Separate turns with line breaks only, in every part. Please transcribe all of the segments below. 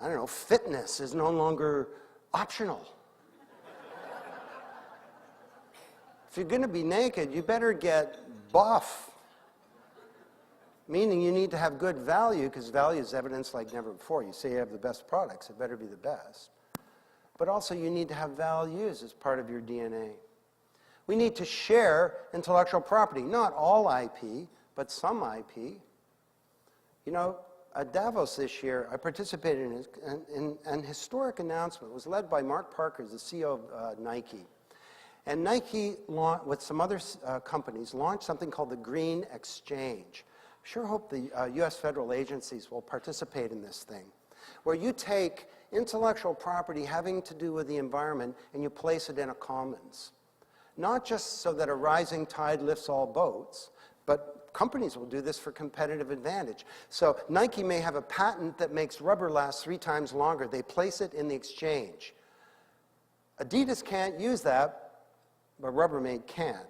I don't know, fitness is no longer optional. If you're going to be naked, you better get buff. Meaning you need to have good value, because value is evidence like never before. You say you have the best products, it better be the best. But also you need to have values as part of your DNA. We need to share intellectual property. Not all IP, but some IP. You know, at Davos this year, I participated in an historic announcement. It was led by Mark Parker, the CEO of Nike. And Nike, with some other companies, launched something called the Green Exchange. Sure hope the US federal agencies will participate in this thing, where you take intellectual property having to do with the environment and you place it in a commons. Not just so that a rising tide lifts all boats, but companies will do this for competitive advantage. So Nike may have a patent that makes rubber last 3 times longer. They place it in the exchange. Adidas can't use that, but Rubbermaid can.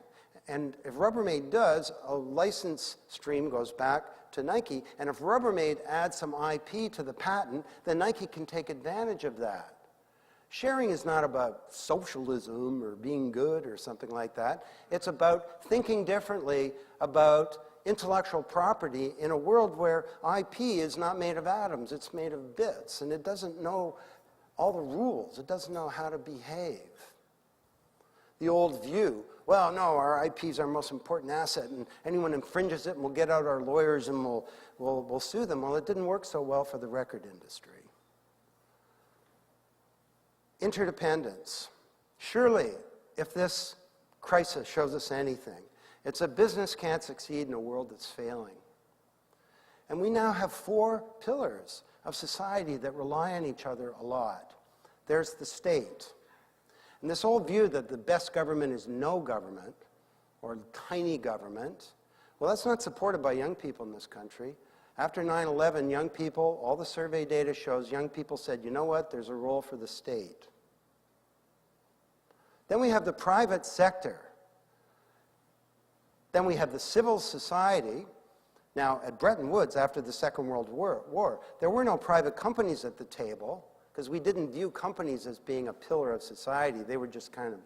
And if Rubbermaid does, a license stream goes back to Nike. And if Rubbermaid adds some IP to the patent, then Nike can take advantage of that. Sharing is not about socialism or being good or something like that. It's about thinking differently about intellectual property in a world where IP is not made of atoms, it's made of bits, and it doesn't know all the rules. It doesn't know how to behave. The old view, well, no, our IP is our most important asset, and anyone infringes it, and we'll get out our lawyers and we'll sue them. Well, it didn't work so well for the record industry. Interdependence. Surely, if this crisis shows us anything, it's a business can't succeed in a world that's failing. And we now have 4 pillars of society that rely on each other a lot. There's the state. And this old view that the best government is no government, or tiny government, well, that's not supported by young people in this country. After 9/11, young people, all the survey data shows young people said, you know what, there's a role for the state. Then we have the private sector. Then we have the civil society. Now, at Bretton Woods, after the Second World War, there were no private companies at the table, because we didn't view companies as being a pillar of society. They were just kind of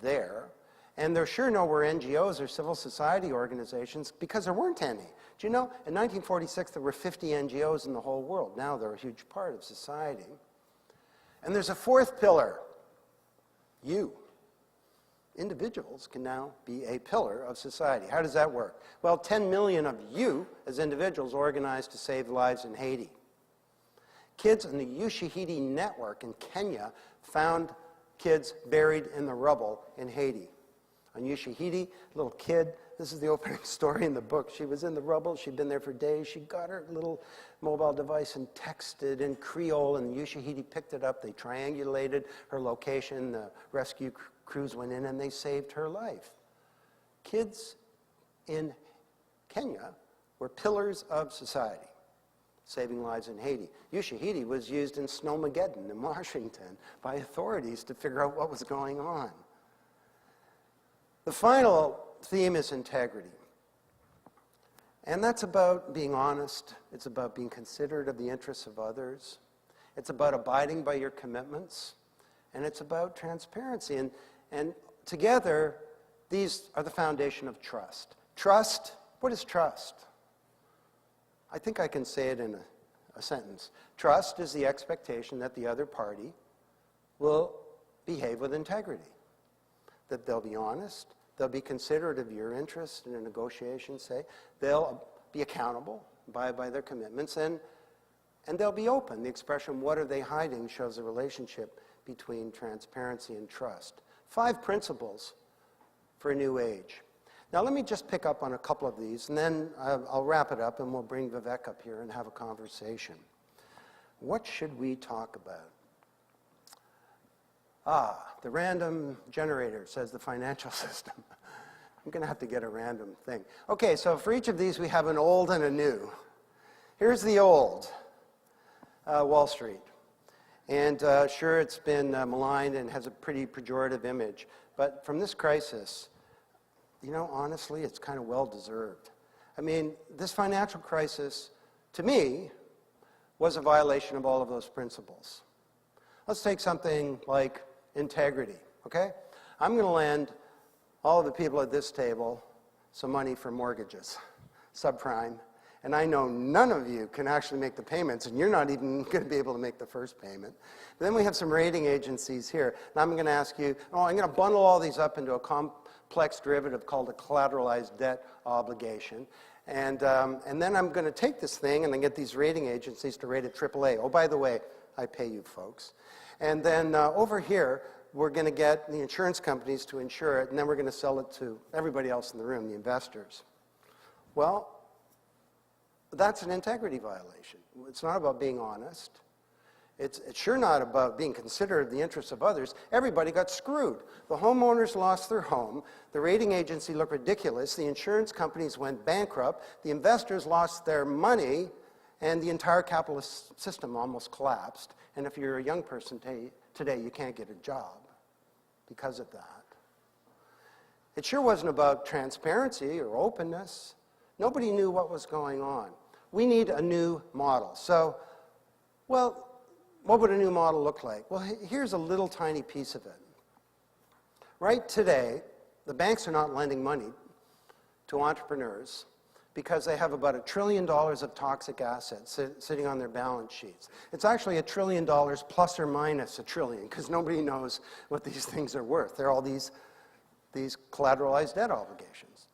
there. And there sure no were NGOs or civil society organizations, because there weren't any. Do you know, in 1946, there were 50 NGOs in the whole world. Now they're a huge part of society. And there's a 4th pillar. You. Individuals can now be a pillar of society. How does that work? Well, 10 million of you as individuals organized to save lives in Haiti. Kids in the Ushahidi network in Kenya found kids buried in the rubble in Haiti. On Ushahidi, a little kid, this is the opening story in the book. She was in the rubble. She'd been there for days. She got her little mobile device and texted in Creole, and the Ushahidi picked it up. They triangulated her location. The rescue crews went in, and they saved her life. Kids in Kenya were pillars of society, saving lives in Haiti. Ushahidi was used in Snowmageddon in Washington by authorities to figure out what was going on. The final theme is integrity. And that's about being honest. It's about being considerate of the interests of others. It's about abiding by your commitments. And it's about transparency. And together, these are the foundation of trust. Trust, what is trust? I think I can say it in a sentence. Trust is the expectation that the other party will behave with integrity, that they'll be honest, they'll be considerate of your interests in a negotiation, say, they'll be accountable by their commitments, and they'll be open. The expression, what are they hiding, shows a relationship between transparency and trust. 5 principles for a new age. Now, let me just pick up on a couple of these, and then I'll wrap it up, and we'll bring Vivek up here and have a conversation. What should we talk about? The random generator, says the financial system. I'm going to have to get a random thing. Okay, so for each of these, we have an old and a new. Here's the old, Wall Street. And sure, it's been maligned and has a pretty pejorative image. But from this crisis, you know, honestly, it's kind of well-deserved. I mean, this financial crisis, to me, was a violation of all of those principles. Let's take something like integrity, okay? I'm going to lend all of the people at this table some money for mortgages, subprime, and I know none of you can actually make the payments, and you're not even going to be able to make the first payment. Then we have some rating agencies here, and I'm going to ask you, I'm going to bundle all these up into a complex derivative called a collateralized debt obligation. And then I'm going to take this thing and then get these rating agencies to rate it AAA. Oh, by the way, I pay you folks. And then over here, we're going to get the insurance companies to insure it, and then we're going to sell it to everybody else in the room, the investors. Well, that's an integrity violation. It's not about being honest. It's sure not about being considerate of the interests of others. Everybody got screwed. The homeowners lost their home. The rating agency looked ridiculous. The insurance companies went bankrupt. The investors lost their money, and the entire capitalist system almost collapsed. And if you're a young person today, you can't get a job because of that. It sure wasn't about transparency or openness. Nobody knew what was going on. We need a new model. So, well, what would a new model look like? Well, here's a little tiny piece of it. Right today, the banks are not lending money to entrepreneurs because they have about $1 trillion of toxic assets sitting on their balance sheets. It's actually $1 trillion plus or minus $1 trillion, because nobody knows what these things are worth. They're all these collateralized debt obligations.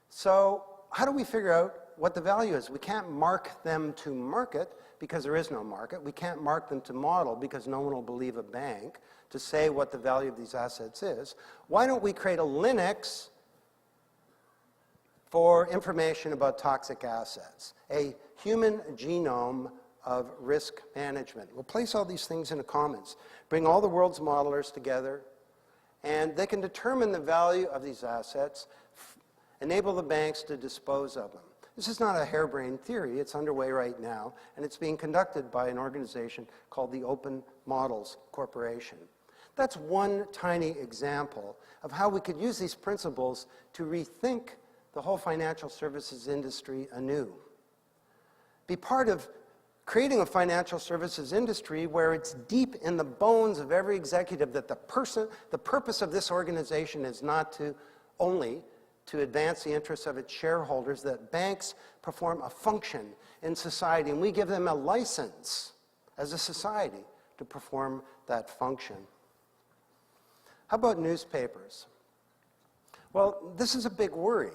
So how do we figure out what the value is? We can't mark them to market because there is no market. We can't mark them to model because no one will believe a bank to say what the value of these assets is. Why don't we create a Linux for information about toxic assets, a human genome of risk management? We'll place all these things in the commons, bring all the world's modelers together, and they can determine the value of these assets, enable the banks to dispose of them. This is not a harebrained theory. It's underway right now, and it's being conducted by an organization called the Open Models Corporation. That's one tiny example of how we could use these principles to rethink the whole financial services industry anew. Be part of creating a financial services industry where it's deep in the bones of every executive that the purpose of this organization is not only to advance the interests of its shareholders, that banks perform a function in society, and we give them a license as a society to perform that function. How about newspapers? Well, this is a big worry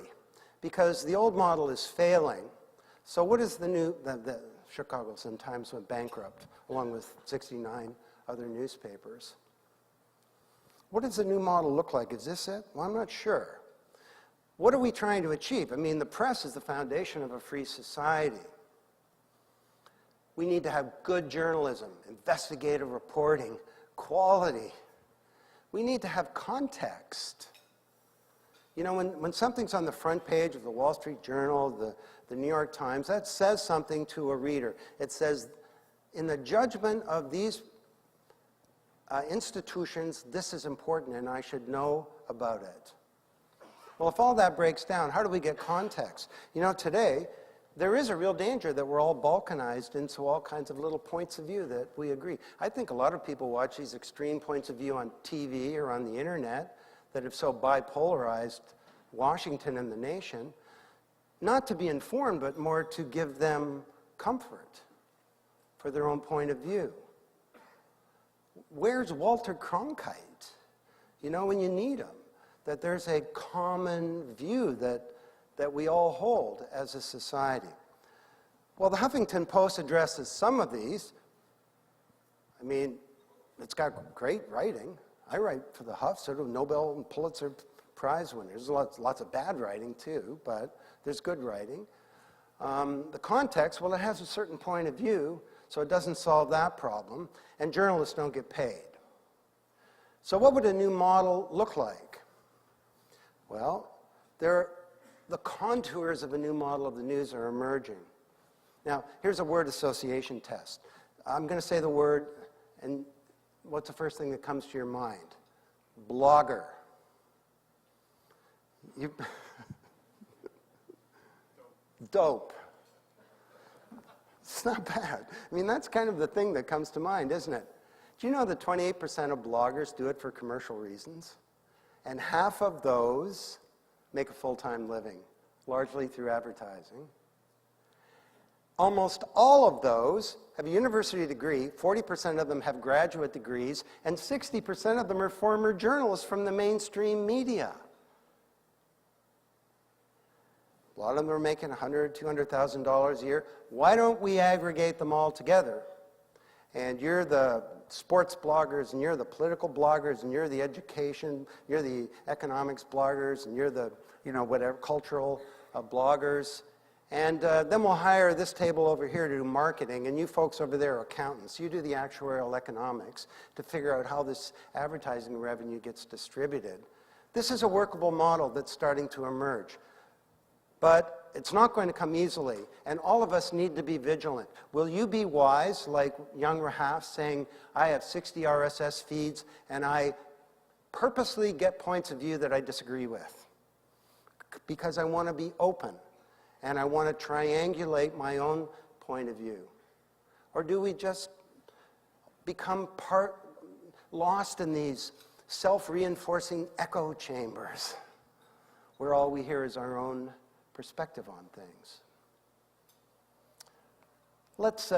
because the old model is failing. So what is the Chicago Sun-Times went bankrupt along with 69 other newspapers. What does the new model look like? Is this it? Well, I'm not sure. What are we trying to achieve? I mean, the press is the foundation of a free society. We need to have good journalism, investigative reporting, quality. We need to have context. You know, when something's on the front page of the Wall Street Journal, the New York Times, that says something to a reader. It says, in the judgment of these institutions, this is important and I should know about it. Well, if all that breaks down, how do we get context? You know, today, there is a real danger that we're all balkanized into all kinds of little points of view that we agree. I think a lot of people watch these extreme points of view on TV or on the internet that have so bipolarized Washington and the nation, not to be informed, but more to give them comfort for their own point of view. Where's Walter Cronkite? You know, when you need him. That there's a common view that we all hold as a society. Well, the Huffington Post addresses some of these. I mean, it's got great writing. I write for the Huff, sort of Nobel and Pulitzer Prize winners. There's lots of bad writing too, but there's good writing. The context, well, it has a certain point of view, so it doesn't solve that problem, and journalists don't get paid. So what would a new model look like? Well, the contours of a new model of the news are emerging. Now, here's a word association test. I'm going to say the word, and what's the first thing that comes to your mind? Blogger. Dope. It's not bad. I mean, that's kind of the thing that comes to mind, isn't it? Do you know that 28% of bloggers do it for commercial reasons? And half of those make a full-time living, largely through advertising. Almost all of those have a university degree, 40% of them have graduate degrees, and 60% of them are former journalists from the mainstream media. A lot of them are making $100,000, $200,000 a year. Why don't we aggregate them all together? And you're the sports bloggers, and you're the political bloggers, and you're the education, you're the economics bloggers, and you're the, whatever, cultural bloggers. And then we'll hire this table over here to do marketing, and you folks over there are accountants. You do the actuarial economics to figure out how this advertising revenue gets distributed. This is a workable model that's starting to emerge. But it's not going to come easily, and all of us need to be vigilant. Will you be wise, like young Rahaf saying, I have 60 RSS feeds, and I purposely get points of view that I disagree with, because I want to be open, and I want to triangulate my own point of view? Or do we just become lost in these self-reinforcing echo chambers, where all we hear is our own perspective on things? Let's,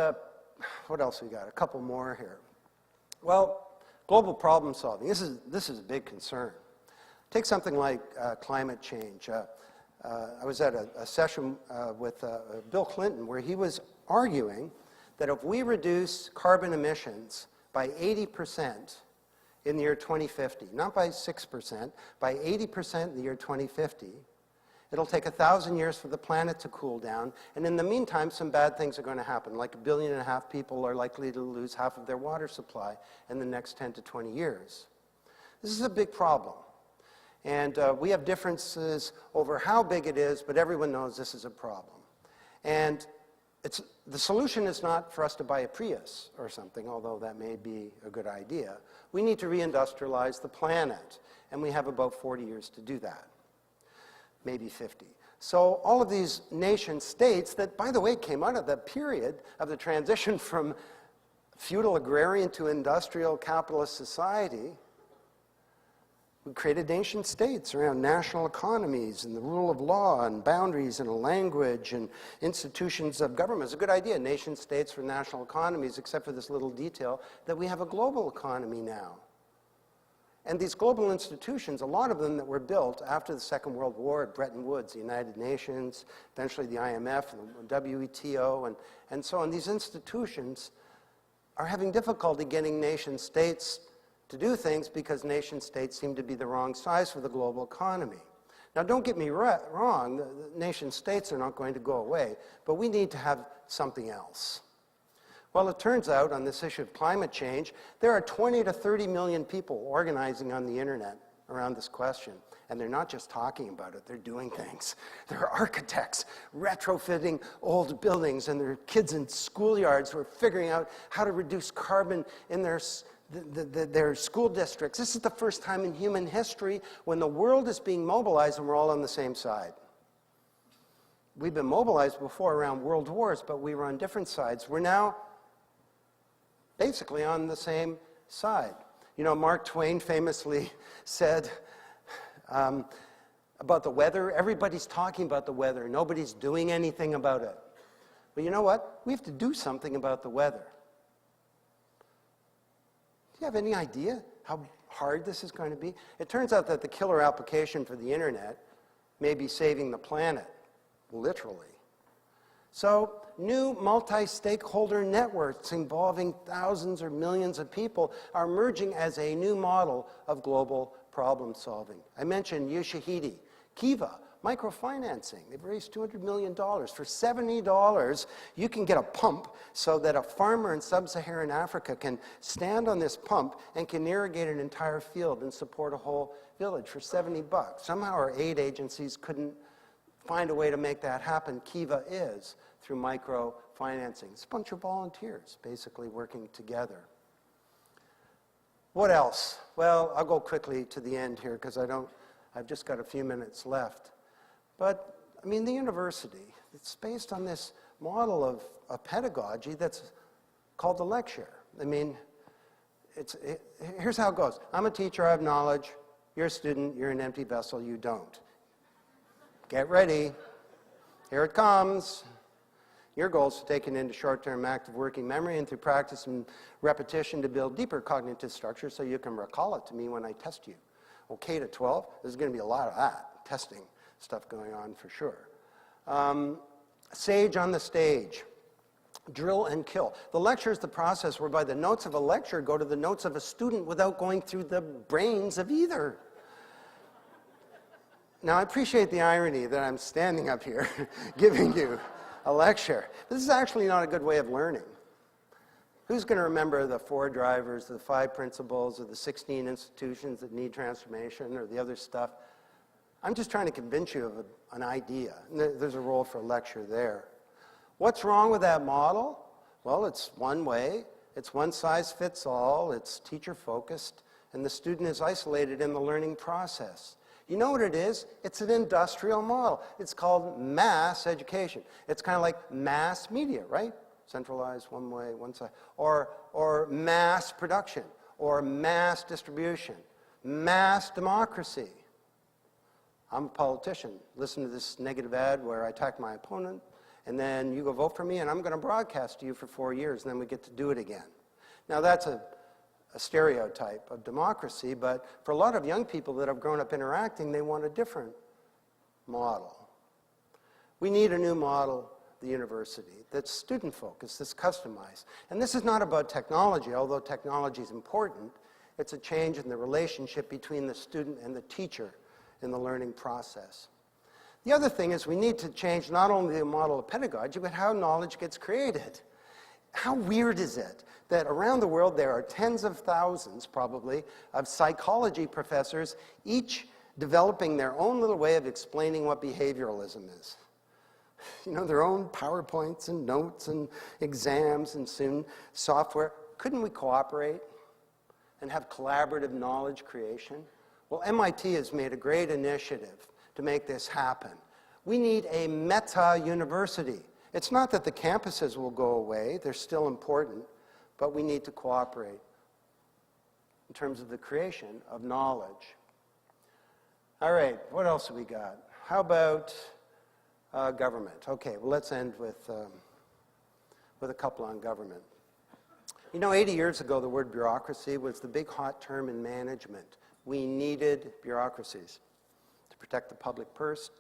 what else we got? A couple more here. Well, global problem solving. This is a big concern. Take something like climate change. I was at a session with Bill Clinton where he was arguing that if we reduce carbon emissions by 80% in the year 2050, not by 6%, by 80% in the year 2050, it'll take 1,000 years for the planet to cool down, and in the meantime, some bad things are going to happen, like 1.5 billion people are likely to lose half of their water supply in the next 10 to 20 years. This is a big problem. And we have differences over how big it is, but everyone knows this is a problem. And the solution is not for us to buy a Prius or something, although that may be a good idea. We need to reindustrialize the planet, and we have about 40 years to do that, maybe 50. So all of these nation states that, by the way, came out of the period of the transition from feudal agrarian to industrial capitalist society, we created nation states around national economies and the rule of law and boundaries and a language and institutions of government. It's a good idea, nation states for national economies, except for this little detail that we have a global economy now. And these global institutions, a lot of them that were built after the Second World War at Bretton Woods, the United Nations, eventually the IMF and the WTO, and so on, these institutions are having difficulty getting nation states to do things because nation states seem to be the wrong size for the global economy. Now, don't get me wrong, the nation states are not going to go away, but we need to have something else. Well, it turns out on this issue of climate change, there are 20 to 30 million people organizing on the internet around this question. And they're not just talking about it, they're doing things. There are architects retrofitting old buildings, and there are kids in schoolyards who are figuring out how to reduce carbon in their school districts. This is the first time in human history when the world is being mobilized and we're all on the same side. We've been mobilized before around world wars, but we were on different sides. We're now basically on the same side. You know, Mark Twain famously said about the weather, everybody's talking about the weather, nobody's doing anything about it. But you know what? We have to do something about the weather. Do you have any idea how hard this is going to be? It turns out that the killer application for the internet may be saving the planet, literally. So new multi-stakeholder networks involving thousands or millions of people are emerging as a new model of global problem solving. I mentioned Ushahidi, Kiva, microfinancing. They've raised $200 million. For $70, you can get a pump so that a farmer in sub-Saharan Africa can stand on this pump and can irrigate an entire field and support a whole village for $70. Somehow our aid agencies couldn't find a way to make that happen. Kiva is through microfinancing. It's a bunch of volunteers basically working together. What else? Well, I'll go quickly to the end here because I've just got a few minutes left. But, I mean, the university, it's based on this model of pedagogy that's called the lecture. I mean, here's how it goes. I'm a teacher, I have knowledge. You're a student, you're an empty vessel, you don't. Get ready. Here it comes. Your goal is to take it into short-term active working memory and through practice and repetition to build deeper cognitive structure so you can recall it to me when I test you. Well, K to 12, there's going to be a lot of that, testing stuff going on for sure. Sage on the stage. Drill and kill. The lecture is the process whereby the notes of a lecture go to the notes of a student without going through the brains of either. Now, I appreciate the irony that I'm standing up here giving you a lecture. This is actually not a good way of learning. Who's going to remember the 4 drivers, the 5 principles, or the 16 institutions that need transformation, or the other stuff? I'm just trying to convince you of an idea. There's a role for a lecture there. What's wrong with that model? Well, it's one way. It's one size fits all. It's teacher-focused, and the student is isolated in the learning process. You know what it is? It's an industrial model. It's called mass education. It's kind of like mass media, right? Centralized, one way, one side. Or mass production, or mass distribution, mass democracy. I'm a politician. Listen to this negative ad where I attack my opponent, and then you go vote for me, and I'm going to broadcast to you for 4 years, and then we get to do it again. Now, that's a stereotype of democracy, but for a lot of young people that have grown up interacting, they want a different model. We need a new model, the university, that's student-focused, that's customized. And this is not about technology, although technology is important. It's a change in the relationship between the student and the teacher in the learning process. The other thing is we need to change not only the model of pedagogy, but how knowledge gets created. How weird is it that around the world there are tens of thousands, probably, of psychology professors, each developing their own little way of explaining what behavioralism is? You know, their own PowerPoints and notes and exams and soon software. Couldn't we cooperate and have collaborative knowledge creation? Well, MIT has made a great initiative to make this happen. We need a meta-university. It's not that the campuses will go away, they're still important, but we need to cooperate in terms of the creation of knowledge. All right, what else have we got? How about government? Okay, well, let's end with a couple on government. You know, 80 years ago, the word bureaucracy was the big hot term in management. We needed bureaucracies to protect the public purse,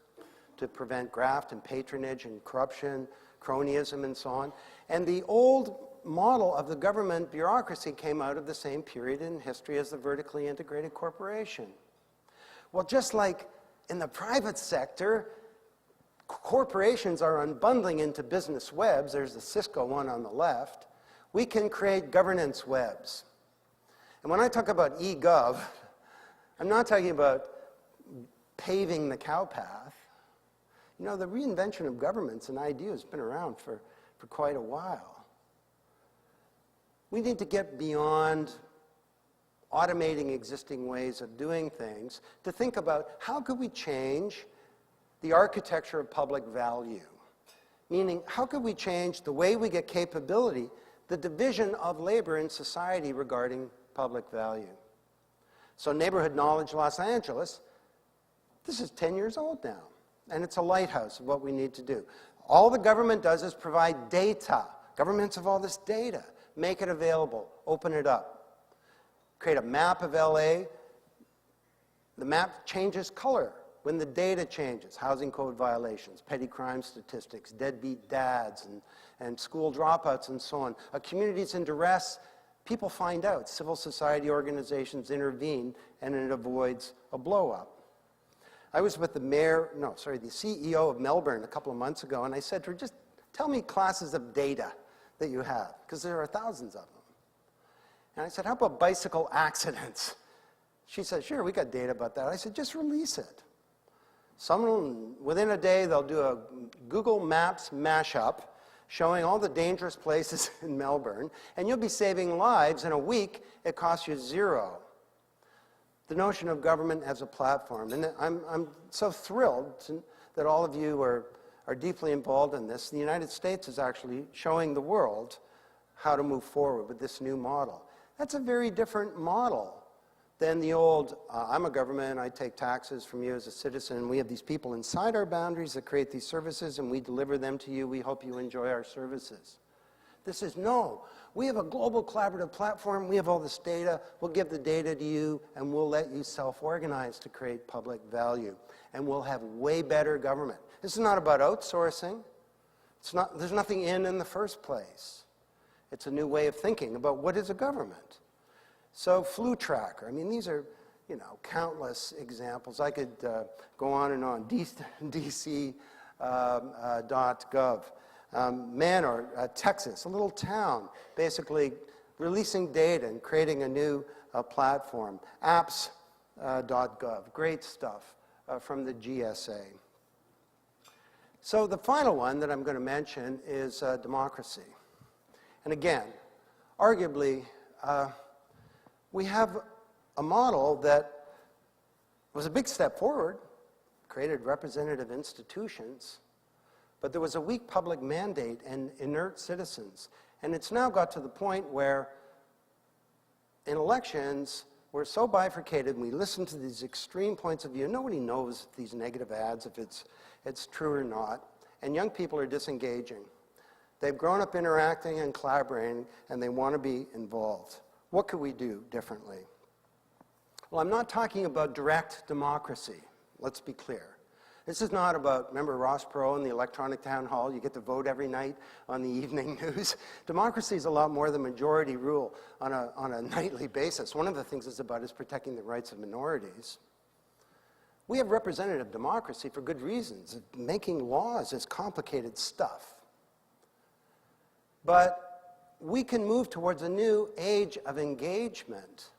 to prevent graft and patronage and corruption, cronyism, and so on. And the old model of the government bureaucracy came out of the same period in history as the vertically integrated corporation. Well, just like in the private sector, corporations are unbundling into business webs. There's the Cisco one on the left. We can create governance webs. And when I talk about e-gov, I'm not talking about paving the cowpath. You know, the reinvention of government's an idea that's been around for quite a while. We need to get beyond automating existing ways of doing things to think about how could we change the architecture of public value? Meaning, how could we change the way we get capability, the division of labor in society regarding public value? So Neighborhood Knowledge Los Angeles, this is 10 years old now. And it's a lighthouse of what we need to do. All the government does is provide data. Governments have all this data. Make it available. Open it up. Create a map of LA. The map changes color when the data changes. Housing code violations, petty crime statistics, deadbeat dads, and school dropouts, and so on. A community's in duress. People find out. Civil society organizations intervene, and it avoids a blow-up. I was with the CEO of Melbourne a couple of months ago, and I said to her, just tell me classes of data that you have, because there are thousands of them. And I said, how about bicycle accidents? She said, sure, we got data about that. I said, just release it. Within a day, they'll do a Google Maps mashup showing all the dangerous places in Melbourne, and you'll be saving lives. In a week, it costs you $0. The notion of government as a platform. And I'm so thrilled that all of you are are deeply involved in this. The United States is actually showing the world how to move forward with this new model. That's a very different model than the old, I'm a government, I take taxes from you as a citizen, and we have these people inside our boundaries that create these services, and we deliver them to you. We hope you enjoy our services. This is, no, we have a global collaborative platform. We have all this data. We'll give the data to you, and we'll let you self-organize to create public value. And we'll have way better government. This is not about outsourcing. There's nothing in the first place. It's a new way of thinking about what is a government. So flu tracker, I mean, these are, you know, countless examples. I could go on and on. DC.gov. Manor, Texas, a little town, basically releasing data and creating a new platform. Apps.gov, great stuff from the GSA. So the final one that I'm going to mention is democracy. And again, arguably, we have a model that was a big step forward, created representative institutions, but there was a weak public mandate and inert citizens. And it's now got to the point where in elections, we're so bifurcated, and we listen to these extreme points of view. Nobody knows these negative ads, if it's true or not. And young people are disengaging. They've grown up interacting and collaborating, and they want to be involved. What could we do differently? Well, I'm not talking about direct democracy. Let's be clear. This is not about, remember Ross Perot and the electronic town hall? You get to vote every night on the evening news. Democracy is a lot more than majority rule on a nightly basis. One of the things it's about is protecting the rights of minorities. We have representative democracy for good reasons. Making laws is complicated stuff. But we can move towards a new age of engagement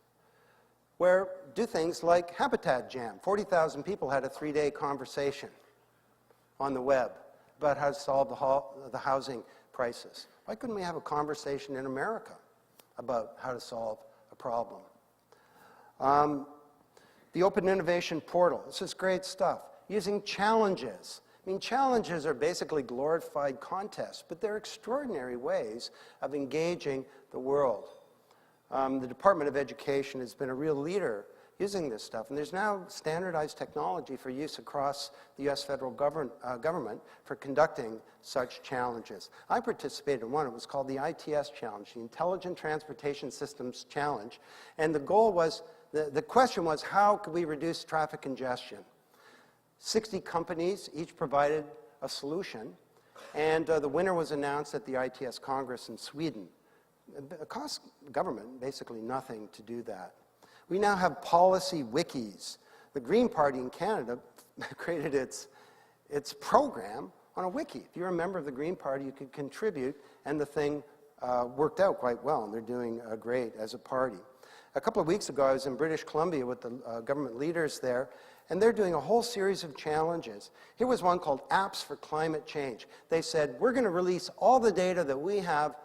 where do things like Habitat Jam. 40,000 people had a 3-day conversation on the web about how to solve the housing crisis. Why couldn't we have a conversation in America about how to solve a problem? The Open Innovation Portal. This is great stuff. Using challenges. I mean, challenges are basically glorified contests, but they're extraordinary ways of engaging the world. The Department of Education has been a real leader using this stuff, and there's now standardized technology for use across the U.S. federal government for conducting such challenges. I participated in one. It was called the ITS Challenge, the Intelligent Transportation Systems Challenge, and the goal was, the question was, how could we reduce traffic congestion? 60 companies each provided a solution, and the winner was announced at the ITS Congress in Sweden. It cost government basically nothing to do that. We now have policy wikis. The Green Party in Canada created its program on a wiki. If you're a member of the Green Party, you could contribute, and the thing worked out quite well, and they're doing great as a party. A couple of weeks ago, I was in British Columbia with the government leaders there, and they're doing a whole series of challenges. Here was one called Apps for Climate Change. They said, we're going to release all the data that we have,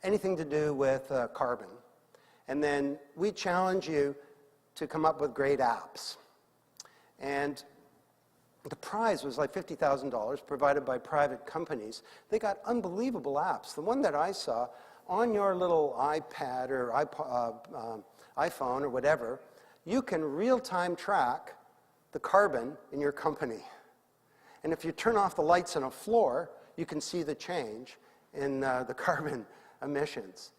anything to do with carbon. And then we challenge you to come up with great apps. And the prize was like $50,000 provided by private companies. They got unbelievable apps. The one that I saw, on your little iPad or iPhone or whatever, you can real-time track the carbon in your company. And if you turn off the lights on a floor, you can see the change in the carbon emissions.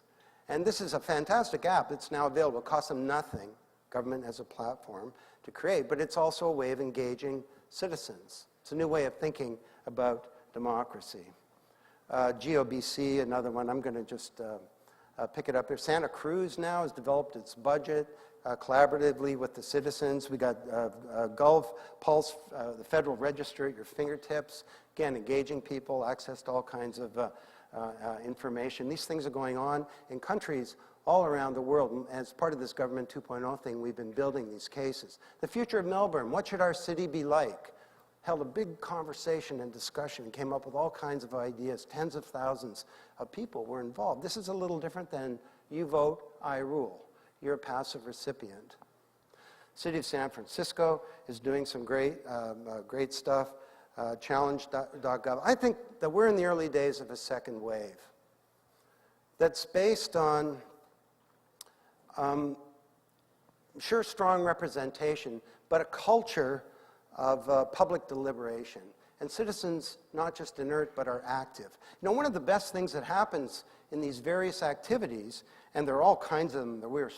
And this is a fantastic app that's now available. It costs them nothing, government as a platform, to create, but it's also a way of engaging citizens. It's a new way of thinking about democracy. GOBC, another one, I'm going to just pick it up here. Santa Cruz now has developed its budget collaboratively with the citizens. We got Gulf Pulse, the Federal Register at your fingertips. Again, engaging people, access to all kinds of information. These things are going on in countries all around the world. And as part of this Government 2.0 thing, we've been building these cases. The future of Melbourne, what should our city be like? Held a big conversation and discussion, came up with all kinds of ideas. Tens of thousands of people were involved. This is a little different than you vote, I rule. You're a passive recipient. City of San Francisco is doing some great stuff. challenge.gov. I think that we're in the early days of a second wave that's based on, sure, strong representation, but a culture of public deliberation. And citizens, not just inert, but are active. You know, one of the best things that happens in these various activities, and there are all kinds of them that we're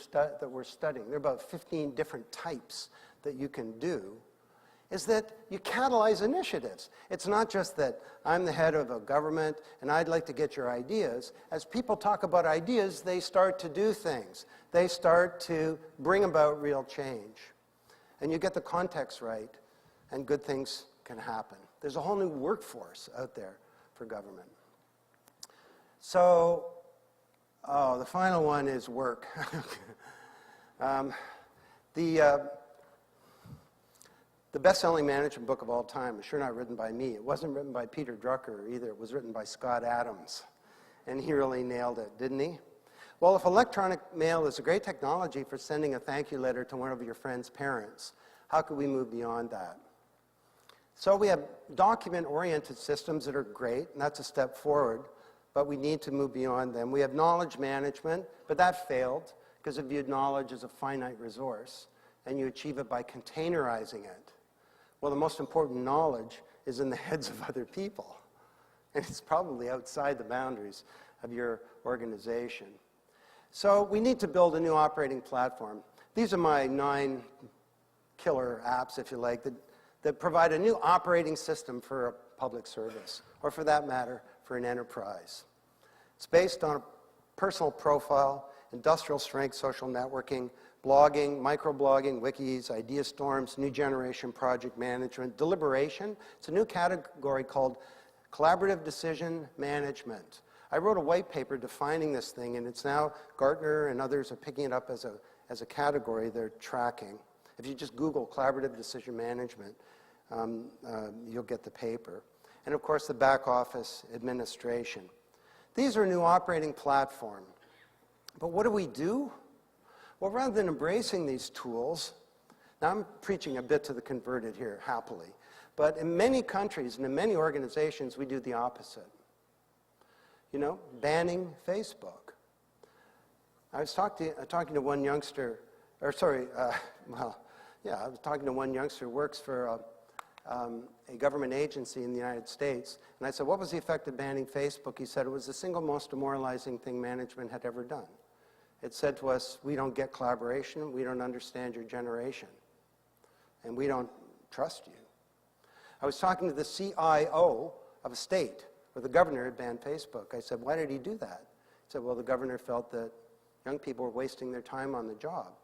studying, there are about 15 different types that you can do, is that you catalyze initiatives. It's not just that I'm the head of a government and I'd like to get your ideas. As people talk about ideas, they start to do things. They start to bring about real change. And you get the context right, and good things can happen. There's a whole new workforce out there for government. So, the final one is work. The best-selling management book of all time is sure not written by me. It wasn't written by Peter Drucker either. It was written by Scott Adams. And he really nailed it, didn't he? Well, if electronic mail is a great technology for sending a thank you letter to one of your friend's parents, how could we move beyond that? So we have document-oriented systems that are great, and that's a step forward, but we need to move beyond them. We have knowledge management, but that failed because it viewed knowledge as a finite resource, and you achieve it by containerizing it. Well, the most important knowledge is in the heads of other people, and it's probably outside the boundaries of your organization. So we need to build a new operating platform. These are my 9 killer apps, if you like, that provide a new operating system for a public service, or for that matter, for an enterprise. It's based on a personal profile, industrial strength social networking, blogging, microblogging, wikis, idea storms, new generation project management, deliberation. It's a new category called collaborative decision management. I wrote a white paper defining this thing, and it's now Gartner and others are picking it up as a category they're tracking. If you just Google collaborative decision management, you'll get the paper. And of course, the back office administration. These are new operating platforms. But what do we do? Well, rather than embracing these tools, now I'm preaching a bit to the converted here, happily, but in many countries and in many organizations, we do the opposite. You know, banning Facebook. I was talking to one youngster, I was talking to one youngster who works for a government agency in the United States, and I said, what was the effect of banning Facebook? He said it was the single most demoralizing thing management had ever done. It said to us, we don't get collaboration, we don't understand your generation, and we don't trust you. I was talking to the CIO of a state where the governor had banned Facebook. I said, why did he do that? He said, well, the governor felt that young people were wasting their time on the job.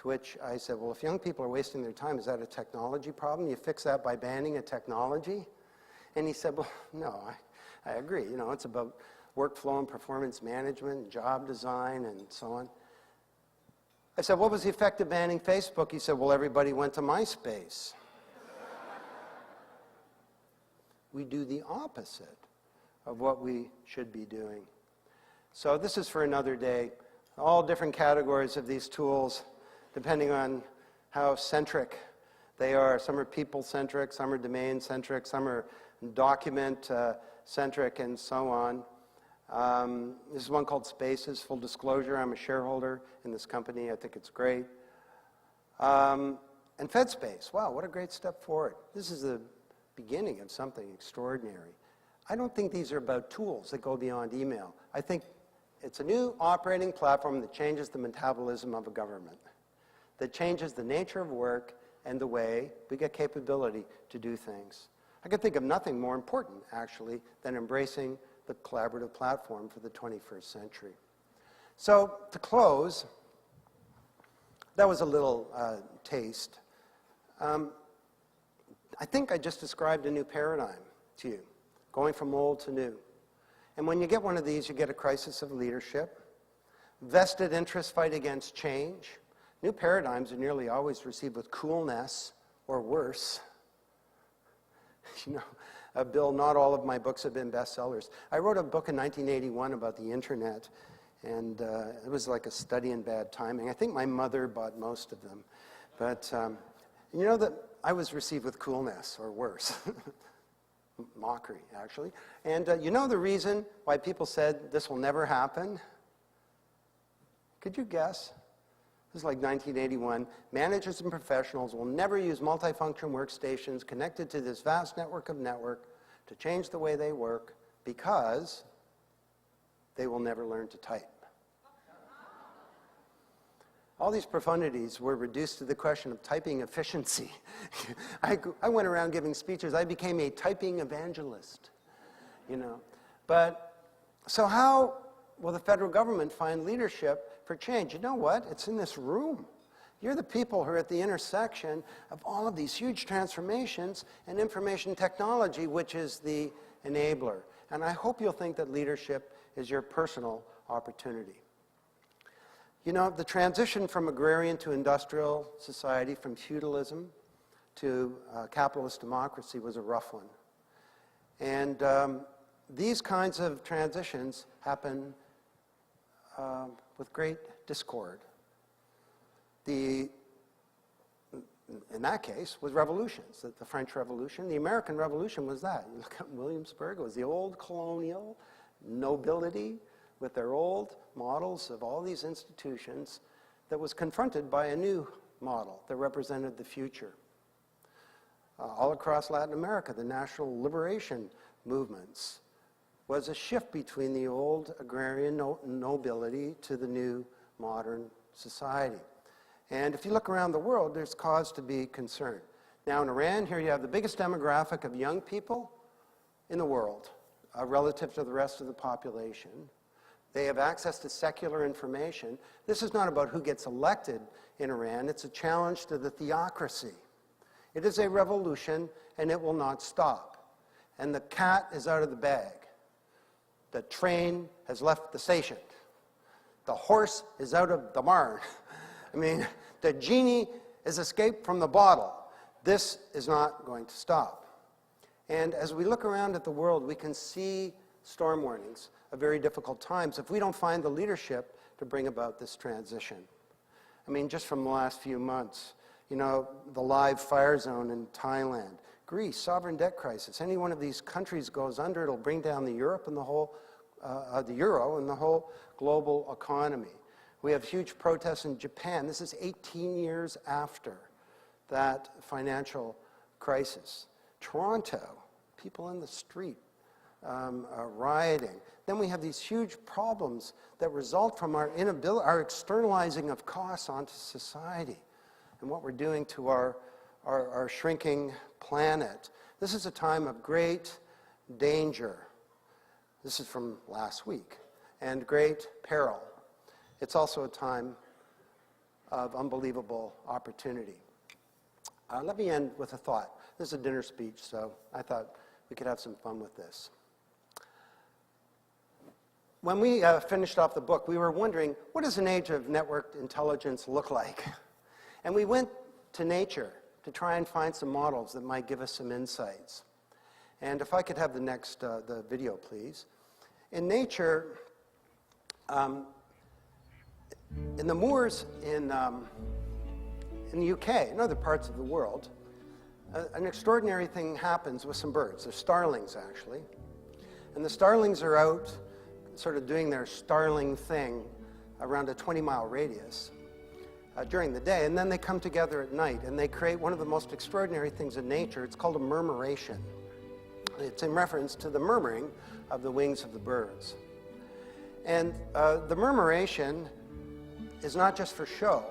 To which I said, well, if young people are wasting their time, is that a technology problem? You fix that by banning a technology? And he said, well, no, I agree. You know, it's about workflow and performance management, job design, and so on. I said, what was the effect of banning Facebook? He said, well, everybody went to MySpace. We do the opposite of what we should be doing. So this is for another day. All different categories of these tools, depending on how centric they are. Some are people-centric, some are domain-centric, some are document-centric, and so on. This is one called Spaces. Full disclosure, I'm a shareholder in this company. I think it's great. And FedSpace. Wow, what a great step forward. This is the beginning of something extraordinary. I don't think these are about tools that go beyond email. I think it's a new operating platform that changes the metabolism of a government, that changes the nature of work and the way we get capability to do things. I could think of nothing more important, actually, than embracing the collaborative platform for the 21st century. So, to close, that was a little taste. I think I just described a new paradigm to you, going from old to new. And when you get one of these, you get a crisis of leadership. Vested interests fight against change. New paradigms are nearly always received with coolness or worse. You know, Bill, not all of my books have been bestsellers. I wrote a book in 1981 about the internet, and it was like a study in bad timing. I think my mother bought most of them. But you know that I was received with coolness or worse. Mockery, actually. And you know the reason why people said this will never happen? Could you guess? This is like 1981. Managers and professionals will never use multifunction workstations connected to this vast network of network to change the way they work because they will never learn to type. All these profundities were reduced to the question of typing efficiency. I went around giving speeches. I became a typing evangelist, you know. But so how will the federal government find leadership for change? You know what? It's in this room. You're the people who are at the intersection of all of these huge transformations and information technology, which is the enabler. And I hope you'll think that leadership is your personal opportunity. You know, the transition from agrarian to industrial society, from feudalism to capitalist democracy was a rough one. And these kinds of transitions happen with great discord. In that case, was revolutions. The French Revolution, the American Revolution was that. You look at Williamsburg, it was the old colonial nobility with their old models of all these institutions that was confronted by a new model that represented the future. All across Latin America, the national liberation movements was a shift between the old agrarian nobility to the new modern society. And if you look around the world, there's cause to be concerned. Now in Iran, here you have the biggest demographic of young people in the world relative to the rest of the population. They have access to secular information. This is not about who gets elected in Iran. It's a challenge to the theocracy. It is a revolution, and it will not stop. And the cat is out of the bag. The train has left the station. The horse is out of the barn. I mean, the genie has escaped from the bottle. This is not going to stop. And as we look around at the world, we can see storm warnings of very difficult times if we don't find the leadership to bring about this transition. I mean, just from the last few months, you know, the live fire zone in Thailand, Greece, sovereign debt crisis. Any one of these countries goes under, it'll bring down the euro and the whole global economy. We have huge protests in Japan. This is 18 years after that financial crisis. Toronto, people in the street rioting. Then we have these huge problems that result from our inability, our externalizing of costs onto society and what we're doing to our shrinking planet. This is a time of great danger. This is from last week. And great peril. It's also a time of unbelievable opportunity. Let me end with a thought. This is a dinner speech, so I thought we could have some fun with this. When we finished off the book, we were wondering, what does an age of networked intelligence look like? And we went to nature to try and find some models that might give us some insights. And if I could have the next the video, please. In nature, in the moors in the UK and other parts of the world, an extraordinary thing happens with some birds. They're starlings, actually. And the starlings are out sort of doing their starling thing around a 20-mile radius during the day, and then they come together at night, and they create one of the most extraordinary things in nature. It's called a murmuration. It's in reference to the murmuring of the wings of the birds. And the murmuration is not just for show.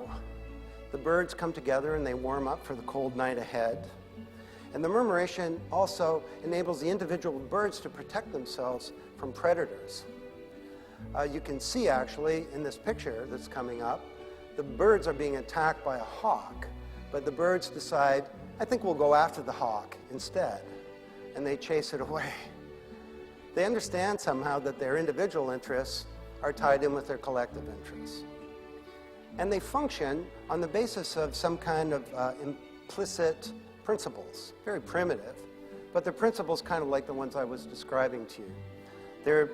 The birds come together and they warm up for the cold night ahead. And the murmuration also enables the individual birds to protect themselves from predators. You can see actually in this picture that's coming up, the birds are being attacked by a hawk, but the birds decide, I think we'll go after the hawk instead, and they chase it away. They understand somehow that their individual interests are tied in with their collective interests. And they function on the basis of some kind of implicit principles, very primitive, but they're principles kind of like the ones I was describing to you.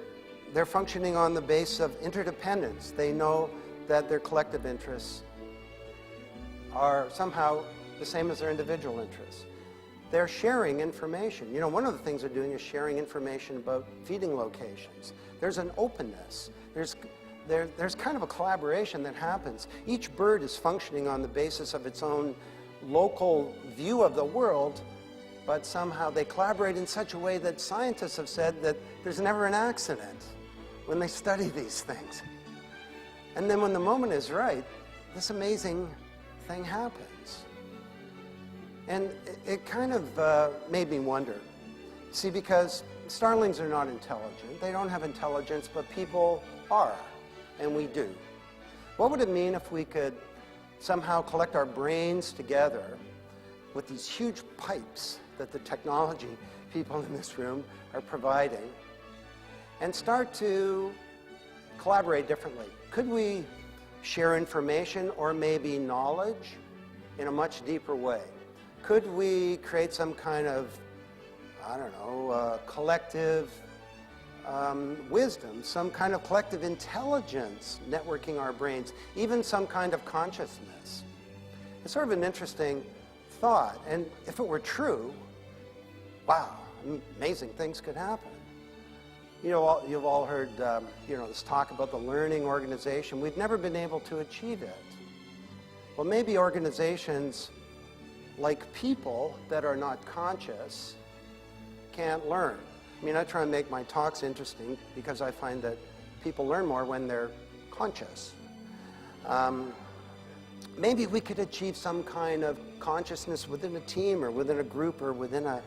They're functioning on the basis of interdependence. They know that their collective interests are somehow the same as their individual interests. they're sharing information. You know, one of the things they're doing is sharing information about feeding locations. There's an openness. There's kind of a collaboration that happens. Each bird is functioning on the basis of its own local view of the world, but somehow they collaborate in such a way that scientists have said that there's never an accident when they study these things. And then when the moment is right, this amazing thing happens. And it kind of made me wonder. See, because starlings are not intelligent. They don't have intelligence, but people are, and we do. What would it mean if we could somehow collect our brains together with these huge pipes that the technology people in this room are providing and start to collaborate differently? Could we share information or maybe knowledge in a much deeper way? Could we create some kind of, I don't know, collective wisdom, some kind of collective intelligence networking our brains, even some kind of consciousness? It's sort of an interesting thought, and if it were true, wow, amazing things could happen. You know, you've all heard, this talk about the learning organization. We've never been able to achieve it. Well, maybe organizations like people that are not conscious can't learn. I mean, I try and make my talks interesting because I find that people learn more when they're conscious. Maybe we could achieve some kind of consciousness within a team or within a group or within a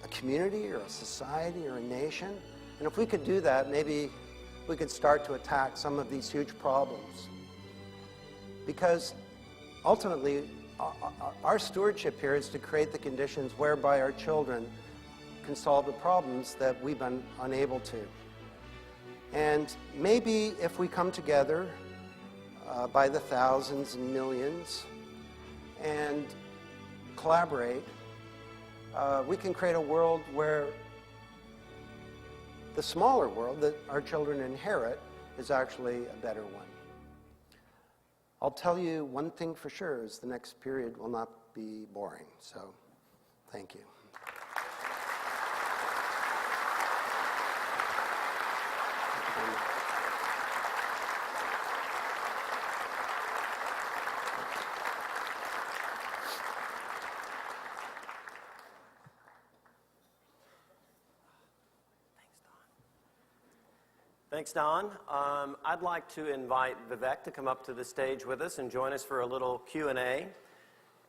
community or a society or a nation. And if we could do that, maybe we could start to attack some of these huge problems. Because ultimately, our stewardship here is to create the conditions whereby our children can solve the problems that we've been unable to. And maybe if we come together by the thousands and millions and collaborate, we can create a world where the smaller world that our children inherit is actually a better one. I'll tell you one thing for sure is the next period will not be boring. So, thank you.
Thanks, Don. I'd like to invite Vivek to come up to the stage with us and join us for a little Q&A.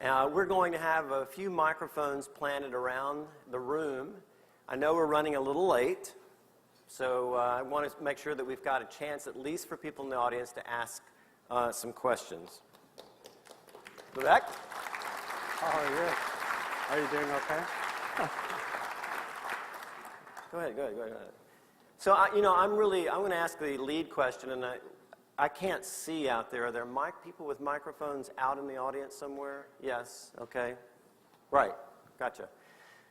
We're going to have a few microphones planted around the room. I know we're running a little late, so I want to make sure that we've got a chance, at least for people in the audience, to ask some questions. Vivek?
How are you? Are you doing okay?
Go ahead. So, I'm going to ask the lead question, and I can't see out there. Are there people with microphones out in the audience somewhere? Yes, okay. Right, gotcha.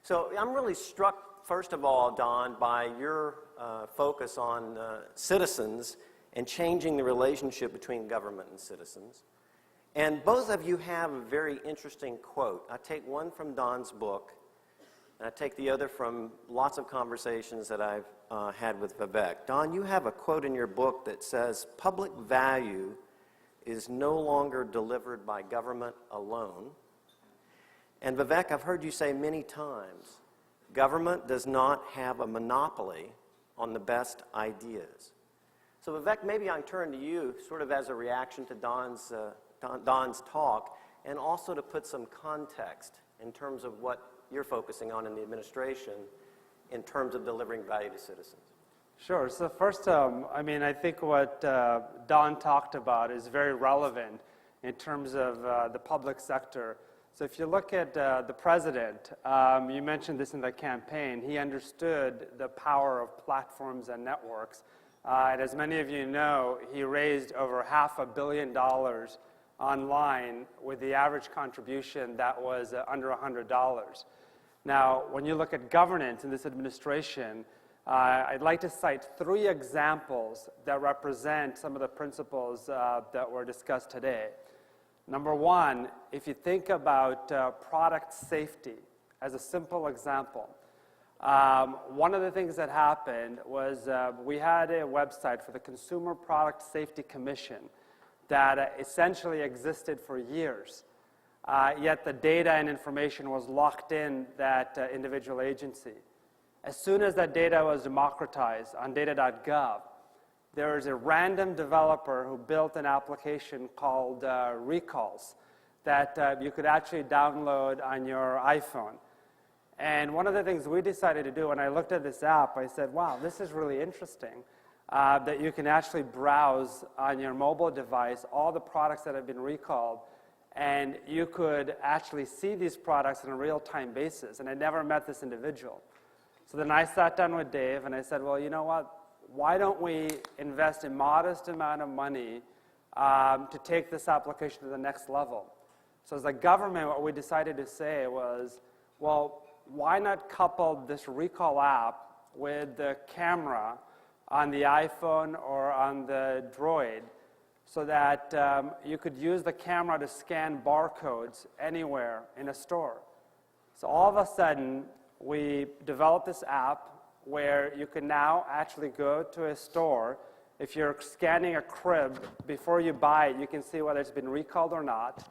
So I'm really struck, first of all, Don, by your focus on citizens and changing the relationship between government and citizens. And both of you have a very interesting quote. I take one from Don's book, and I take the other from lots of conversations that I've had with Vivek. Don, you have a quote in your book that says, "Public value is no longer delivered by government alone." And Vivek, I've heard you say many times, government does not have a monopoly on the best ideas. So Vivek, maybe I can turn to you sort of as a reaction to Don's talk, and also to put some context in terms of what you're focusing on in the administration in terms of delivering value to citizens.
Sure. So first, I think what Don talked about is very relevant in terms of the public sector. So if you look at the president, you mentioned this in the campaign, he understood the power of platforms and networks. And as many of you know, he raised over $500 million online with the average contribution that was under $100. Now, when you look at governance in this administration, I'd like to cite 3 examples that represent some of the principles that were discussed today. Number 1, if you think about product safety, as a simple example. One of the things that happened was we had a website for the Consumer Product Safety Commission that essentially existed for years, yet the data and information was locked in that individual agency. As soon as that data was democratized on data.gov, there was a random developer who built an application called Recalls that you could actually download on your iPhone. And one of the things we decided to do when I looked at this app, I said, wow, this is really interesting, that you can actually browse on your mobile device all the products that have been recalled, and you could actually see these products on a real-time basis. And I never met this individual. So then I sat down with Dave and I said, well, you know what? Why don't we invest a modest amount of money to take this application to the next level? So as a government, what we decided to say was, well, why not couple this recall app with the camera on the iPhone or on the Droid so that you could use the camera to scan barcodes anywhere in a store. So all of a sudden, we developed this app where you can now actually go to a store. If you're scanning a crib, before you buy it, you can see whether it's been recalled or not.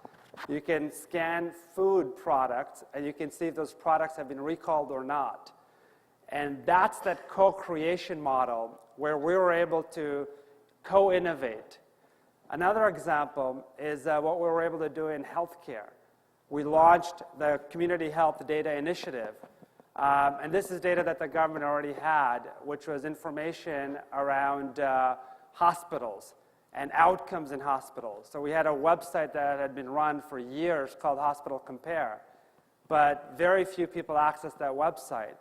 You can scan food products, and you can see if those products have been recalled or not. And that's that co-creation model where we were able to co-innovate. Another example is what we were able to do in healthcare. We launched the Community Health Data Initiative. And this is data that the government already had, which was information around hospitals and outcomes in hospitals. So we had a website that had been run for years called Hospital Compare, but very few people accessed that website.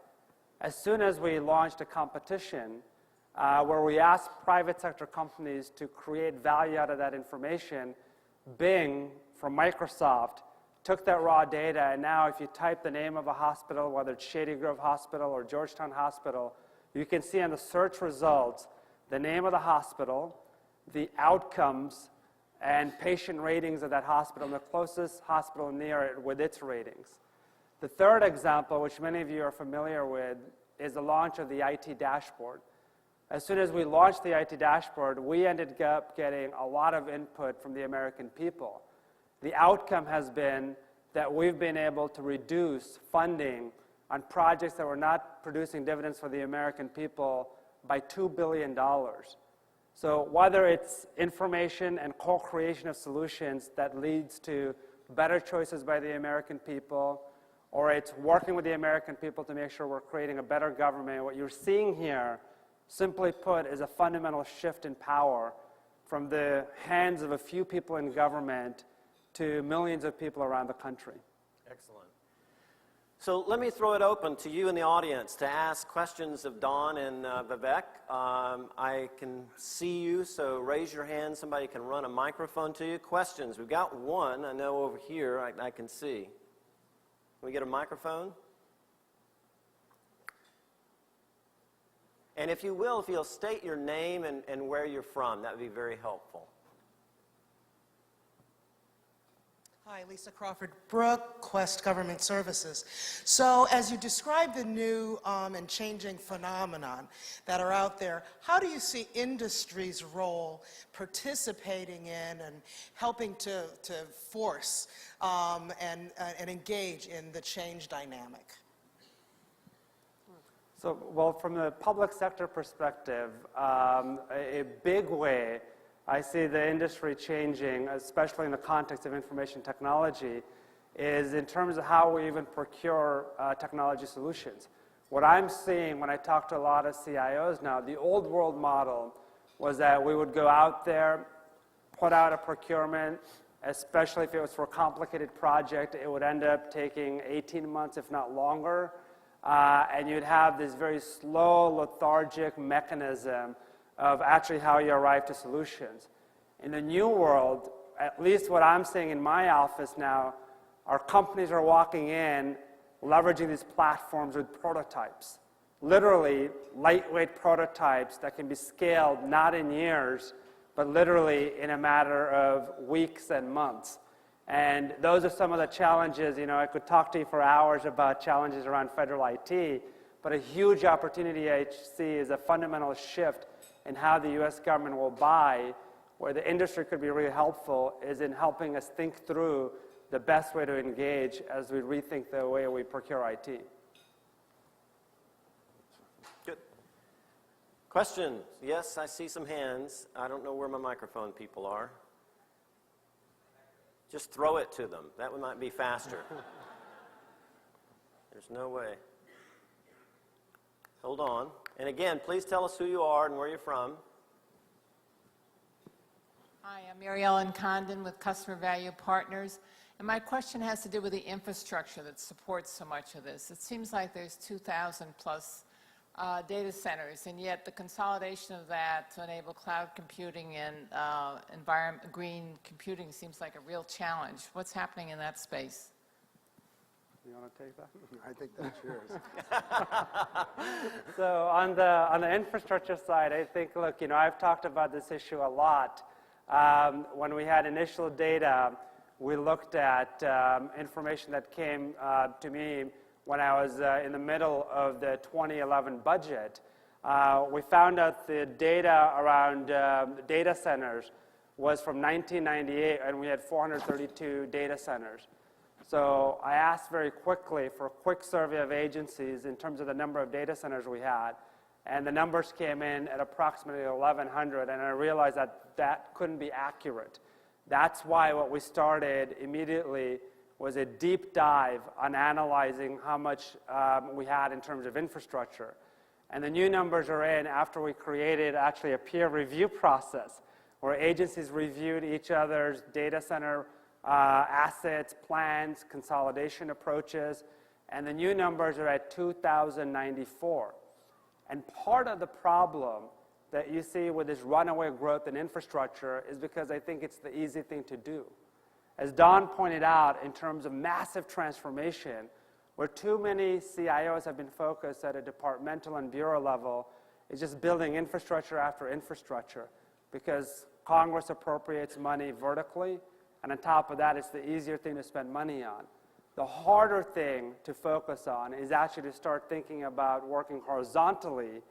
As soon as we launched a competition where we asked private sector companies to create value out of that information, Bing from Microsoft took that raw data, and now if you type the name of a hospital, whether it's Shady Grove Hospital or Georgetown Hospital, you can see in the search results the name of the hospital, the outcomes, and patient ratings of that hospital, and the closest hospital near it with its ratings. The third example, which many of you are familiar with, is the launch of the IT dashboard. As soon as we launched the IT dashboard, we ended up getting a lot of input from the American people. The outcome has been that we've been able to reduce funding on projects that were not producing dividends for the American people by $2 billion. So whether it's information and co-creation of solutions that leads to better choices by the American people, or it's working with the American people to make sure we're creating a better government, what you're seeing here, simply put, is a fundamental shift in power from the hands of a few people in government to millions of people around the country.
Excellent. So let me throw it open to you in the audience to ask questions of Don and Vivek. I can see you, so raise your hand. Somebody can run a microphone to you. Questions? We've got one. I know over here I can see. Can we get a microphone? And if you'll state your name and where you're from, that would be very helpful.
Hi, Lisa Crawford Brooke, Quest Government Services. So as you describe the new and changing phenomenon that are out there, how do you see industry's role participating in and helping to force and engage in the change dynamic?
So, well, from the public sector perspective, a big way I see the industry changing, especially in the context of information technology, is in terms of how we even procure technology solutions. What I'm seeing when I talk to a lot of CIOs now, the old world model was that we would go out there, put out a procurement, especially if it was for a complicated project, it would end up taking 18 months, if not longer, and you'd have this very slow, lethargic mechanism of actually how you arrive to solutions. In the new world, at least what I'm seeing in my office now, our companies are walking in, leveraging these platforms with prototypes. Literally, lightweight prototypes that can be scaled not in years, but literally in a matter of weeks and months. And those are some of the challenges. I could talk to you for hours about challenges around federal IT, but a huge opportunity I see is a fundamental shift in how the U.S. government will buy, where the industry could be really helpful, is in helping us think through the best way to engage as we rethink the way we procure IT.
Good. Questions? Yes, I see some hands. I don't know where my microphone people are. Just throw it to them. That one might be faster. There's no way. Hold on. And again, please tell us who you are and where you're from.
Hi, I'm Mary Ellen Condon with Customer Value Partners. And my question has to do with the infrastructure that supports so much of this. It seems like there's 2,000 plus data centers, and yet the consolidation of that to enable cloud computing and green computing seems like a real challenge. What's happening in that space?
You want to take that?
I think that's yours.
So on the infrastructure side, I think, look, I've talked about this issue a lot. When we had initial data, we looked at information that came to me when I was in the middle of the 2011 budget. We found out the data around data centers was from 1998, and we had 432 data centers. So I asked very quickly for a quick survey of agencies in terms of the number of data centers we had, and the numbers came in at approximately 1,100, and I realized that that couldn't be accurate. That's why what we started immediately was a deep dive on analyzing how much we had in terms of infrastructure. And the new numbers are in after we created actually a peer review process where agencies reviewed each other's data center assets, plans, consolidation approaches, and the new numbers are at 2,094. And part of the problem that you see with this runaway growth in infrastructure is because I think it's the easy thing to do. As Don pointed out, in terms of massive transformation, where too many CIOs have been focused at a departmental and bureau level, is just building infrastructure after infrastructure, because Congress appropriates money vertically, and on top of that, it's the easier thing to spend money on. The harder thing to focus on is actually to start thinking about working horizontally,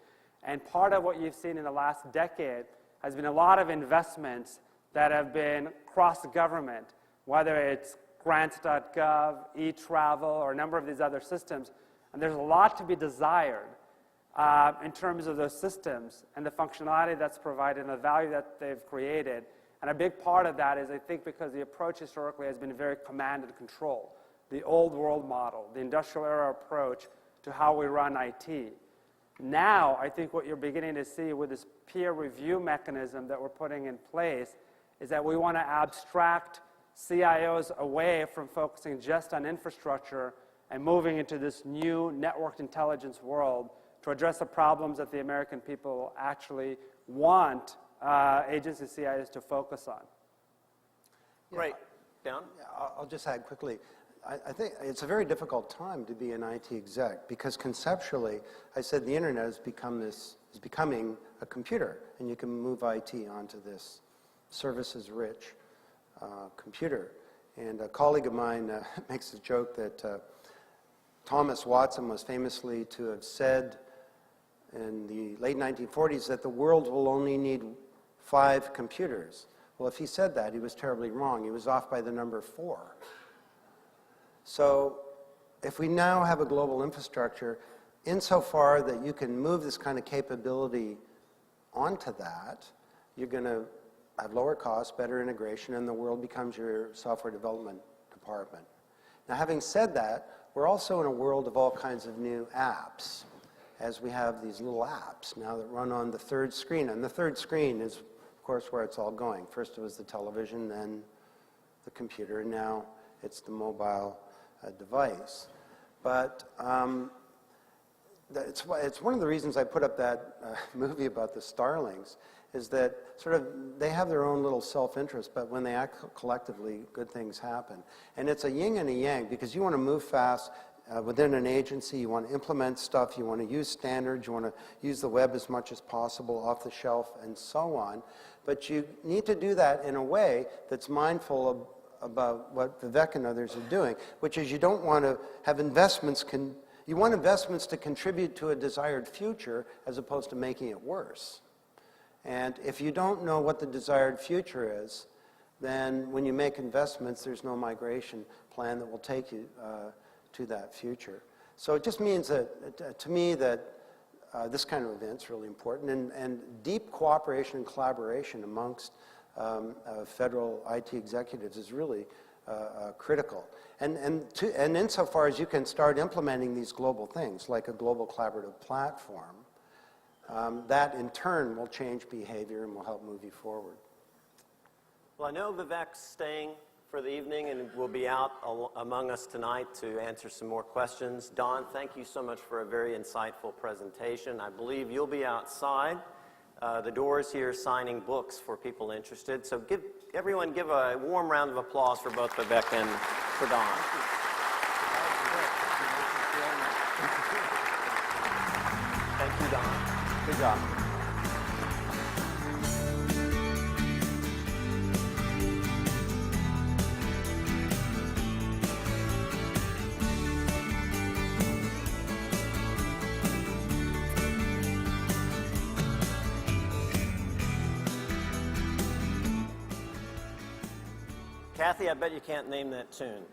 and part of what you've seen in the last decade has been a lot of investments that have been cross-government, whether it's grants.gov, e-travel, or a number of these other systems. And there's a lot to be desired in terms of those systems and the functionality that's provided and the value that they've created. And a big part of that is, I think, because the approach historically has been very command and control, the old world model, the industrial era approach to how we run IT. Now, I think what you're beginning to see with this peer review mechanism that we're putting in place is that we want to abstract CIOs away from focusing just on infrastructure and moving into this new networked intelligence world to address the problems that the American people actually want agency CIOs to focus on.
Great. Down?
Yeah, I'll just add quickly. I think it's a very difficult time to be an IT exec because conceptually, I said the internet is becoming a computer, and you can move IT onto this services-rich computer. And a colleague of mine makes a joke that Thomas Watson was famously to have said in the late 1940s that the world will only need 5 computers. Well, if he said that, he was terribly wrong. He was off by the number 4. So if we now have a global infrastructure, insofar that you can move this kind of capability onto that, you're going to have lower costs, better integration, and the world becomes your software development department. Now, having said that, we're also in a world of all kinds of new apps, as we have these little apps now that run on the third screen. And the third screen is, of course, where it's all going. First it was the television, then the computer, and now it's the mobile device. But it's one of the reasons I put up that movie about the Starlings, is that sort of they have their own little self-interest, but when they act collectively, good things happen. And it's a yin and a yang, because you want to move fast within an agency, you want to implement stuff, you want to use standards, you want to use the web as much as possible off the shelf, and so on. But you need to do that in a way that's mindful about what Vivek and others are doing, which is you don't want to have investments, you want investments to contribute to a desired future as opposed to making it worse. And if you don't know what the desired future is, then when you make investments, there's no migration plan that will take you to that future. So it just means that, to me, that this kind of event's really important, and deep cooperation and collaboration amongst federal IT executives is really critical. And insofar as you can start implementing these global things, like a global collaborative platform, that in turn will change behavior and will help move you forward.
Well, I know Vivek's staying for the evening and will be out among us tonight to answer some more questions. Don, thank you so much for a very insightful presentation. I believe you'll be outside the doors here signing books for people interested. So everyone give a warm round of applause for both Vivek and for Don. Thank you, Don.
Good job.
Kathy, I bet you can't name that tune.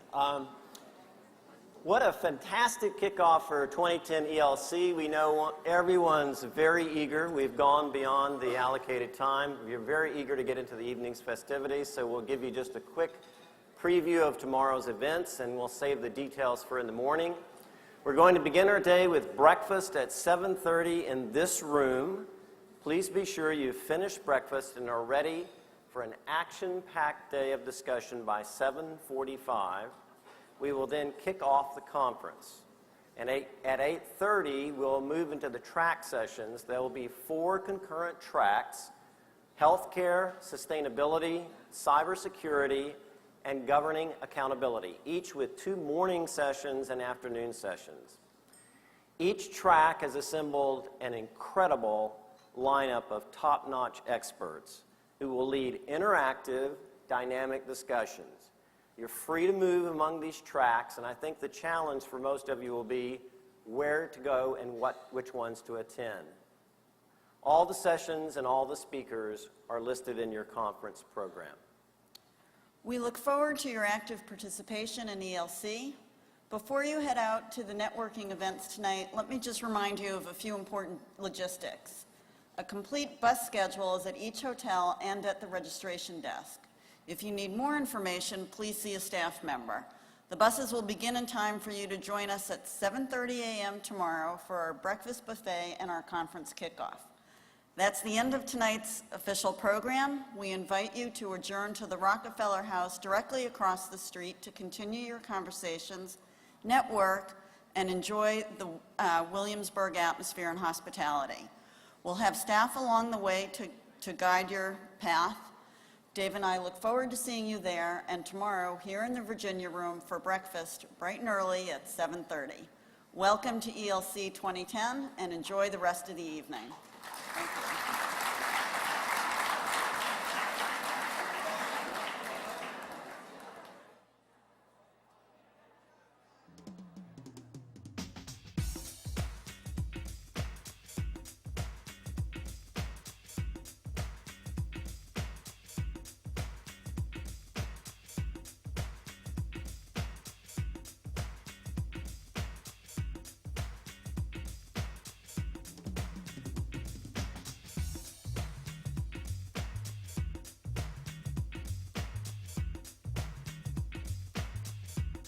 What a fantastic kickoff for 2010 ELC. We know everyone's very eager. We've gone beyond the allocated time. We're very eager to get into the evening's festivities, so we'll give you just a quick preview of tomorrow's events, and we'll save the details for in the morning. We're going to begin our day with breakfast at 7:30 in this room. Please be sure you've finished breakfast and are ready for an action-packed day of discussion by 7:45. We will then kick off the conference. And at 8:30, we'll move into the track sessions. There will be 4 concurrent tracks: healthcare, sustainability, cybersecurity, and governing accountability, each with 2 morning sessions and afternoon sessions. Each track has assembled an incredible lineup of top-notch experts who will lead interactive, dynamic discussions. You're free to move among these tracks, and I think the challenge for most of you will be where to go and which ones to attend. All the sessions and all the speakers are listed in your conference program.
We look forward to your active participation in ELC. Before you head out to the networking events tonight, let me just remind you of a few important logistics. A complete bus schedule is at each hotel and at the registration desk. If you need more information, please see a staff member. The buses will begin in time for you to join us at 7:30 a.m. tomorrow for our breakfast buffet and our conference kickoff. That's the end of tonight's official program. We invite you to adjourn to the Rockefeller House directly across the street to continue your conversations, network, and enjoy the Williamsburg atmosphere and hospitality. We'll have staff along the way to guide your path. Dave and I look forward to seeing you there, and tomorrow here in the Virginia Room for breakfast bright and early at 7:30. Welcome to ELC 2010, and enjoy the rest of the evening.